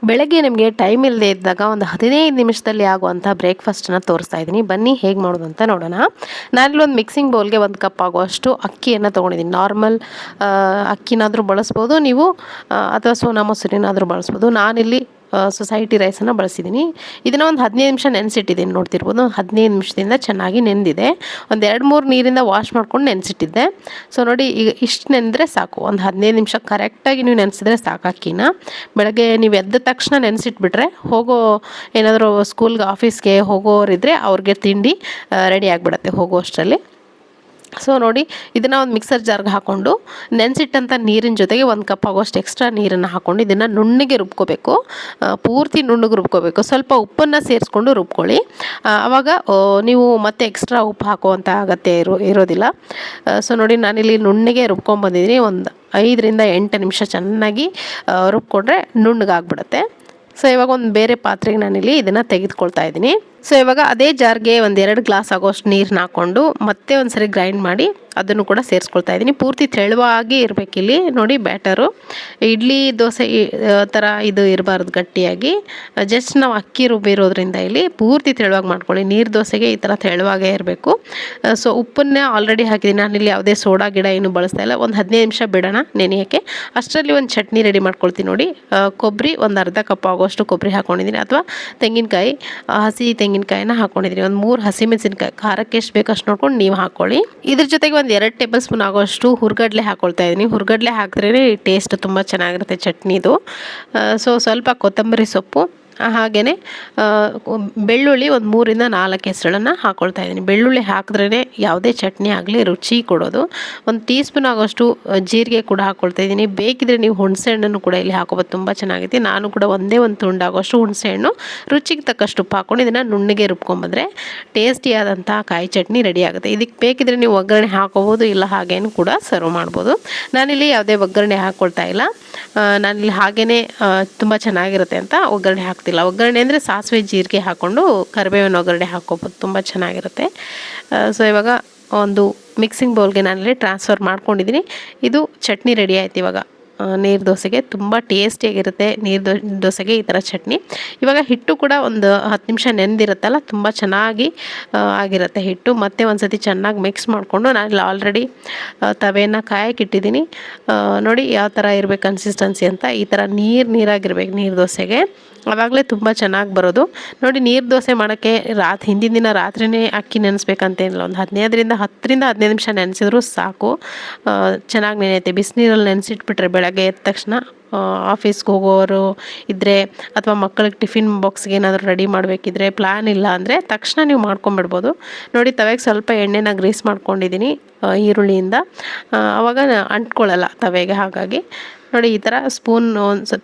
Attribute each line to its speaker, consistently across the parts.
Speaker 1: ಬೆಳಗ್ಗೆ ನಿಮಗೆ ಟೈಮ್ ಇಲ್ಲದೆ ಇದ್ದಾಗ ಒಂದು 15 ನಿಮಿಷದಲ್ಲಿ ಆಗುವಂಥ ಬ್ರೇಕ್ಫಾಸ್ಟನ್ನು ತೋರಿಸ್ತಾ ಇದ್ದೀನಿ. ಬನ್ನಿ ಹೇಗೆ ಮಾಡೋದು ಅಂತ ನೋಡೋಣ. ನಾನಿಲ್ಲಿ ಒಂದು ಮಿಕ್ಸಿಂಗ್ ಬೌಲ್ಗೆ 1 ಕಪ್ ಆಗುವಷ್ಟು ಅಕ್ಕಿಯನ್ನು ತೊಗೊಂಡಿದ್ದೀನಿ. ನಾರ್ಮಲ್ ಅಕ್ಕಿನಾದರೂ ಬಳಸ್ಬೋದು ನೀವು, ಅಥವಾ ಸೋನಾ ಮೊಸರಿನಾದರೂ ಬಳಸ್ಬೋದು. ನಾನಿಲ್ಲಿ ಸೊಸೈಟಿ ರೈಸನ್ನು ಬಳಸಿದ್ದೀನಿ. ಇದನ್ನು ಒಂದು 15 ನಿಮಿಷ ನೆನೆಸಿಟ್ಟಿದ್ದೀನಿ. ನೋಡ್ತಿರ್ಬೋದು 15 ನಿಮಿಷದಿಂದ ಚೆನ್ನಾಗಿ ನೆಂದಿದೆ. ಒಂದು 2-3 ನೀರಿಂದ ವಾಶ್ ಮಾಡ್ಕೊಂಡು ನೆನೆಸಿಟ್ಟಿದ್ದೆ. ಸೊ ನೋಡಿ, ಈಗ ಇಷ್ಟು ನೆನೆದ್ರೆ ಸಾಕು. ಒಂದು 15 ನಿಮಿಷ ಕರೆಕ್ಟಾಗಿ ನೀವು ನೆನೆಸಿದ್ರೆ ಸಾಕು ಅಕ್ಕಿನ. ಬೆಳಗ್ಗೆ ನೀವು ಎದ್ದ ತಕ್ಷಣ ನೆನೆಸಿಟ್ಬಿಟ್ರೆ ಏನಾದರೂ ಸ್ಕೂಲ್ಗೆ ಆಫೀಸ್ಗೆ ಹೋಗೋರಿದ್ದರೆ ಅವ್ರಿಗೆ ತಿಂಡಿ ರೆಡಿ ಆಗಿಬಿಡತ್ತೆ ಹೋಗೋ ಅಷ್ಟರಲ್ಲಿ. ಸೊ ನೋಡಿ, ಇದನ್ನು ಒಂದು ಮಿಕ್ಸರ್ ಜಾರ್ಗೆ ಹಾಕ್ಕೊಂಡು ನೆನೆಸಿಟ್ಟಂಥ ನೀರಿನ ಜೊತೆಗೆ 1 ಕಪ್ ಆಗೋಷ್ಟು ಎಕ್ಸ್ಟ್ರಾ ನೀರನ್ನು ಹಾಕ್ಕೊಂಡು ಇದನ್ನು ನುಣ್ಣಗೆ ರುಬ್ಕೋಬೇಕು. ಪೂರ್ತಿ ನುಣ್ಣಗೆ ರುಬ್ಕೋಬೇಕು. ಸ್ವಲ್ಪ ಉಪ್ಪನ್ನು ಸೇರಿಸ್ಕೊಂಡು ರುಬ್ಕೊಳ್ಳಿ. ಆವಾಗ ನೀವು ಮತ್ತೆ ಎಕ್ಸ್ಟ್ರಾ ಉಪ್ಪು ಹಾಕುವಂಥ ಅಗತ್ಯ ಇರೋದಿಲ್ಲ. ಸೊ ನೋಡಿ, ನಾನಿಲ್ಲಿ ನುಣ್ಣಗೆ ರುಬ್ಕೊಂಡ್ಬಂದಿದ್ದೀನಿ. ಒಂದು 5ರಿಂದ 8 ನಿಮಿಷ ಚೆನ್ನಾಗಿ ರುಬ್ಕೊಂಡ್ರೆ ನುಣ್ಣಗಾಗ್ಬಿಡುತ್ತೆ. ಸೊ ಇವಾಗ ಒಂದು ಬೇರೆ ಪಾತ್ರೆಗೆ ನಾನಿಲ್ಲಿ ಇದನ್ನು ತೆಗೆದುಕೊಳ್ತಾ ಇದ್ದೀನಿ. ಸೊ ಇವಾಗ ಅದೇ ಜಾರ್ಗೆ 1-2 ಗ್ಲಾಸ್ ಆಗೋಷ್ಟು ನೀರನ್ನ ಹಾಕ್ಕೊಂಡು ಮತ್ತೆ ಒಂದು ಸರಿ ಗ್ರೈಂಡ್ ಮಾಡಿ ಅದನ್ನು ಕೂಡ ಸೇರಿಸ್ಕೊಳ್ತಾ ಇದ್ದೀನಿ. ಪೂರ್ತಿ ತೆಳುವಾಗಿ ಇರಬೇಕಿಲ್ಲಿ. ನೋಡಿ ಬ್ಯಾಟರು ಇಡ್ಲಿ ದೋಸೆ ಥರ ಇದು ಇರಬಾರ್ದು ಗಟ್ಟಿಯಾಗಿ. ಜಸ್ಟ್ ನಾವು ಅಕ್ಕಿ ರುಬ್ಬಿರೋದ್ರಿಂದ ಇಲ್ಲಿ ಪೂರ್ತಿ ತೆಳುವಾಗಿ ಮಾಡ್ಕೊಳ್ಳಿ. ನೀರು ದೋಸೆಗೆ ಈ ಥರ ತೆಳುವಾಗೇ ಇರಬೇಕು. ಸೊ ಉಪ್ಪನ್ನೇ ಆಲ್ರೆಡಿ ಹಾಕಿದ್ದೀನಿ. ನಾನಿಲ್ಲಿ ಯಾವುದೇ ಸೋಡಾ ಗಿಡ ಏನು ಬಳಸ್ತಾ ಇಲ್ಲ. ಒಂದು 15 ನಿಮಿಷ ಬಿಡೋಣ ನೆನೆಯೋಕ್ಕೆ. ಅಷ್ಟರಲ್ಲಿ ಒಂದು ಚಟ್ನಿ ರೆಡಿ ಮಾಡ್ಕೊಳ್ತೀನಿ. ನೋಡಿ, ಕೊಬ್ಬರಿ ಒಂದು ಅರ್ಧ ಕಪ್ ಆಗೋಷ್ಟು ಕೊಬ್ಬರಿ ಹಾಕ್ಕೊಂಡಿದ್ದೀನಿ, ಅಥವಾ ತೆಂಗಿನಕಾಯಿ, ಹಸಿ ತೆಂಗಿನಕಾಯಿನ ಹಾಕ್ಕೊಂಡಿದ್ದೀನಿ. ಒಂದು 3 ಹಸಿಮೆಣಸಿನಕಾಯಿ, ಖಾರಕ್ಕೆ ಎಷ್ಟು ಬೇಕು ಅಷ್ಟು ನೋಡ್ಕೊಂಡು ನೀವು ಹಾಕ್ಕೊಳ್ಳಿ. ಇದ್ರ ಜೊತೆಗೆ ಒಂದು 2 ಟೇಬಲ್ ಸ್ಪೂನ್ ಆಗೋಷ್ಟು ಹುರ್ಗಡ್ಲೆ ಹಾಕ್ಕೊಳ್ತಾ ಇದ್ದೀನಿ. ಹುರ್ಗಡ್ಲೆ ಹಾಕಿದ್ರೇ ಟೇಸ್ಟ್ ತುಂಬ ಚೆನ್ನಾಗಿರುತ್ತೆ ಚಟ್ನಿದು. ಸೊ ಸ್ವಲ್ಪ ಕೊತ್ತಂಬರಿ ಸೊಪ್ಪು, ಹಾಗೆಯೇ ಬೆಳ್ಳುಳ್ಳಿ ಒಂದು 3-4 ಹೆಸರನ್ನು ಹಾಕ್ಕೊಳ್ತಾ ಇದ್ದೀನಿ. ಬೆಳ್ಳುಳ್ಳಿ ಹಾಕಿದ್ರೇ ಯಾವುದೇ ಚಟ್ನಿ ಆಗಲಿ ರುಚಿ ಕೊಡೋದು. ಒಂದು ಟೀ ಸ್ಪೂನ್ ಆಗೋಷ್ಟು ಜೀರಿಗೆ ಕೂಡ ಹಾಕ್ಕೊಳ್ತಾ ಇದ್ದೀನಿ. ಬೇಕಿದ್ರೆ ನೀವು ಹುಣಸೆ ಹಣ್ಣನ್ನು ಕೂಡ ಇಲ್ಲಿ ಹಾಕೋಬೋದು, ತುಂಬ ಚೆನ್ನಾಗಿದೆ. ನಾನು ಕೂಡ ಒಂದೇ ಒಂದು ತುಂಡಾಗೋಷ್ಟು ಹುಣಸೆ ಹಣ್ಣು, ರುಚಿಗೆ ತಕ್ಕಷ್ಟು ಉಪ್ಪು ಹಾಕ್ಕೊಂಡು ಇದನ್ನು ನುಣ್ಣಗೆ ರುಬ್ಕೊಂಬಂದರೆ ಟೇಸ್ಟಿಯಾದಂಥ ಕಾಯಿ ಚಟ್ನಿ ರೆಡಿ ಆಗುತ್ತೆ. ಇದಕ್ಕೆ ಬೇಕಿದ್ರೆ ನೀವು ಒಗ್ಗರಣೆ ಹಾಕೋಬೋದು, ಇಲ್ಲ ಹಾಗೇನು ಕೂಡ ಸರ್ವ್ ಮಾಡ್ಬೋದು. ನಾನಿಲ್ಲಿ ಯಾವುದೇ ಒಗ್ಗರಣೆ ಹಾಕ್ಕೊಳ್ತಾ ಇಲ್ಲ. ನಾನಿಲ್ಲಿ ಹಾಗೇ ತುಂಬ ಚೆನ್ನಾಗಿರುತ್ತೆ ಅಂತ ಒಗ್ಗರಣೆ ಹಾಕ್ತಿಲ್ಲ. ಒಗ್ಗರಣೆ ಅಂದರೆ ಸಾಸಿವೆ ಜೀರಿಗೆ ಹಾಕ್ಕೊಂಡು ಕರಿಬೇವಿನ ಒಗ್ಗರಣೆ ಹಾಕ್ಕೋಬೋದು, ತುಂಬ ಚೆನ್ನಾಗಿರುತ್ತೆ. ಸೊ ಇವಾಗ ಒಂದು ಮಿಕ್ಸಿಂಗ್ ಬೌಲ್ಗೆ ನಾನಿಲ್ಲಿ ಟ್ರಾನ್ಸ್ಫರ್ ಮಾಡ್ಕೊಂಡಿದ್ದೀನಿ. ಇದು ಚಟ್ನಿ ರೆಡಿ ಆಯ್ತು. ಇವಾಗ ನೀರು ದೋಸೆಗೆ ತುಂಬ ಟೇಸ್ಟಿಯಾಗಿರುತ್ತೆ. ನೀರು ದೋಸೆಗೆ ಈ ಥರ ಚಟ್ನಿ. ಇವಾಗ ಹಿಟ್ಟು ಕೂಡ ಒಂದು 10 ನಿಮಿಷ ನೆನೆದಿರುತ್ತಲ್ಲ, ತುಂಬ ಚೆನ್ನಾಗಿ ಆಗಿರುತ್ತೆ ಹಿಟ್ಟು. ಮತ್ತೆ ಒಂದು ಸತಿ ಚೆನ್ನಾಗಿ ಮಿಕ್ಸ್ ಮಾಡಿಕೊಂಡು ನಾನು ಆಲ್ರೆಡಿ ತವೆಯನ್ನು ಕಾಯಕ್ಕಿಟ್ಟಿದ್ದೀನಿ. ನೋಡಿ ಯಾವ ಥರ ಇರಬೇಕು ಕನ್ಸಿಸ್ಟೆನ್ಸಿ ಅಂತ. ಈ ಥರ ನೀರಾಗಿರ್ಬೇಕು ನೀರು ದೋಸೆಗೆ, ಆವಾಗಲೇ ತುಂಬ ಚೆನ್ನಾಗಿ ಬರೋದು. ನೋಡಿ, ನೀರು ದೋಸೆ ಮಾಡೋಕ್ಕೆ ಹಿಂದಿನ ದಿನ ರಾತ್ರಿಯೇ ಅಕ್ಕಿ ನೆನೆಸ್ಬೇಕಂತೇನಿಲ್ಲ. ಒಂದು 10ರಿಂದ 15 ನಿಮಿಷ ನೆನೆಸಿದ್ರು ಸಾಕು, ಚೆನ್ನಾಗಿ ನೆನೆಯುತ್ತೆ. ಬಿಸಿನೀರಲ್ಲಿ ನೆನೆಸಿಟ್ಬಿಟ್ರೆ ಬೆಳಗ್ಗೆ ಎದ್ದ ತಕ್ಷಣ ಆಫೀಸ್ಗೆ ಹೋಗೋರು ಇದ್ದರೆ, ಅಥವಾ ಮಕ್ಕಳಿಗೆ ಟಿಫಿನ್ ಬಾಕ್ಸ್ಗೆ ಏನಾದರೂ ರೆಡಿ ಮಾಡಬೇಕಿದ್ರೆ, ಪ್ಲ್ಯಾನ್ ಇಲ್ಲ ಅಂದರೆ ತಕ್ಷಣ ನೀವು ಮಾಡ್ಕೊಂಬಿಡ್ಬೋದು. ನೋಡಿ, ತವೆಗೆ ಸ್ವಲ್ಪ ಎಣ್ಣೆನ ಗ್ರೀಸ್ ಮಾಡ್ಕೊಂಡಿದ್ದೀನಿ ಈರುಳ್ಳಿಯಿಂದ. ಆವಾಗ ಅಂಟ್ಕೊಳ್ಳಲ್ಲ ತವೆಗೆ. ಹಾಗಾಗಿ ನೋಡಿ, ಈ ಥರ ಸ್ಪೂನ್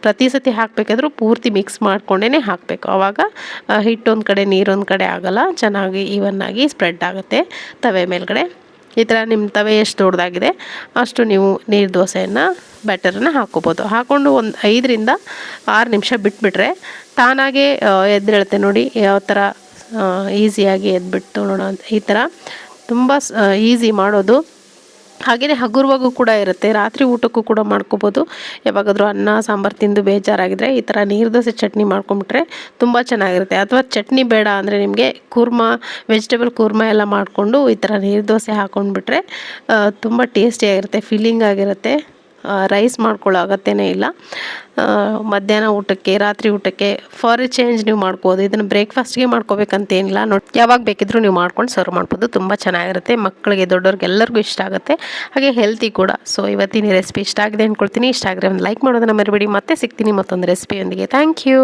Speaker 1: ಪ್ರತಿ ಸತಿ ಹಾಕಬೇಕಾದ್ರೂ ಪೂರ್ತಿ ಮಿಕ್ಸ್ ಮಾಡ್ಕೊಂಡೇ ಹಾಕಬೇಕು. ಆವಾಗ ಹಿಟ್ಟೊಂದು ಕಡೆ ನೀರೊಂದು ಕಡೆ ಆಗೋಲ್ಲ, ಚೆನ್ನಾಗಿ ಈವನ್ನಾಗಿ ಸ್ಪ್ರೆಡ್ ಆಗುತ್ತೆ ತವೆ ಮೇಲ್ಗಡೆ. ಈ ಥರ ನಿಮ್ಮ ತವೆ ಎಷ್ಟು ದೊಡ್ಡದಾಗಿದೆ ಅಷ್ಟು ನೀವು ನೀರು ದೋಸೆಯನ್ನು ಬ್ಯಾಟರನ್ನು ಹಾಕ್ಕೋಬೋದು. ಹಾಕ್ಕೊಂಡು ಒಂದು 5ರಿಂದ 6 ನಿಮಿಷ ಬಿಟ್ಬಿಟ್ರೆ ತಾನಾಗೆ ಎದ್ದೇಳುತ್ತೆ. ನೋಡಿ ಯಾವ ಥರ ಈಸಿಯಾಗಿ ಎದ್ಬಿಟ್ಟು ನೋಡೋ ಈ ಥರ ತುಂಬ ಈಸಿ ಮಾಡೋದು. ಹಾಗೆಯೇ ಹಗುರವಾಗೂ ಕೂಡ ಇರುತ್ತೆ. ರಾತ್ರಿ ಊಟಕ್ಕೂ ಕೂಡ ಮಾಡ್ಕೋಬೋದು. ಯಾವಾಗಾದರೂ ಅನ್ನ ಸಾಂಬಾರು ತಿಂದು ಬೇಜಾರಾಗಿದ್ದರೆ ಈ ಥರ ನೀರು ದೋಸೆ ಚಟ್ನಿ ಮಾಡ್ಕೊಂಬಿಟ್ರೆ ತುಂಬ ಚೆನ್ನಾಗಿರುತ್ತೆ. ಅಥವಾ ಚಟ್ನಿ ಬೇಡ ಅಂದರೆ ನಿಮಗೆ ವೆಜಿಟೇಬಲ್ ಕೂರ್ಮ ಎಲ್ಲ ಮಾಡಿಕೊಂಡು ಈ ಥರ ನೀರು ದೋಸೆ ಹಾಕ್ಕೊಂಡ್ಬಿಟ್ರೆ ತುಂಬ ಟೇಸ್ಟಿಯಾಗಿರುತ್ತೆ, ಫೀಲಿಂಗ್ ಆಗಿರುತ್ತೆ. ರೈಸ್ ಮಾಡ್ಕೊಳ್ಳೋ ಅಗತ್ಯನೇ ಇಲ್ಲ. ಮಧ್ಯಾಹ್ನ ಊಟಕ್ಕೆ, ರಾತ್ರಿ ಊಟಕ್ಕೆ ಫಾರ್ ಎ ಚೇಂಜ್ ನೀವು ಮಾಡ್ಬೋದು. ಇದನ್ನು ಬ್ರೇಕ್ಫಾಸ್ಟ್ಗೆ ಮಾಡ್ಕೋಬೇಕಂತೇನಿಲ್ಲ. ಯಾವಾಗ ಬೇಕಿದ್ರೂ ನೀವು ಮಾಡ್ಕೊಂಡು ಸರ್ವ್ ಮಾಡ್ಬೋದು. ತುಂಬ ಚೆನ್ನಾಗಿರುತ್ತೆ. ಮಕ್ಕಳಿಗೆ, ದೊಡ್ಡವ್ರಿಗೆ ಎಲ್ಲರಿಗೂ ಇಷ್ಟ ಆಗುತ್ತೆ, ಹಾಗೆ ಹೆಲ್ತಿ ಕೂಡ. ಸೊ ಇವತ್ತಿನ ರೆಸಿಪಿ ಇಷ್ಟ ಆಗಿದೆ ಅಂದ್ಕೊಳ್ತೀನಿ. ಇಷ್ಟ ಆಗಿದ್ರೆ ಒಂದು ಲೈಕ್ ಮಾಡೋದನ್ನು ಮರಿಬೇಡಿ. ಮತ್ತೆ ಸಿಗ್ತೀನಿ ಮತ್ತೊಂದು ರೆಸಿಪಿಯೊಂದಿಗೆ. Thank you.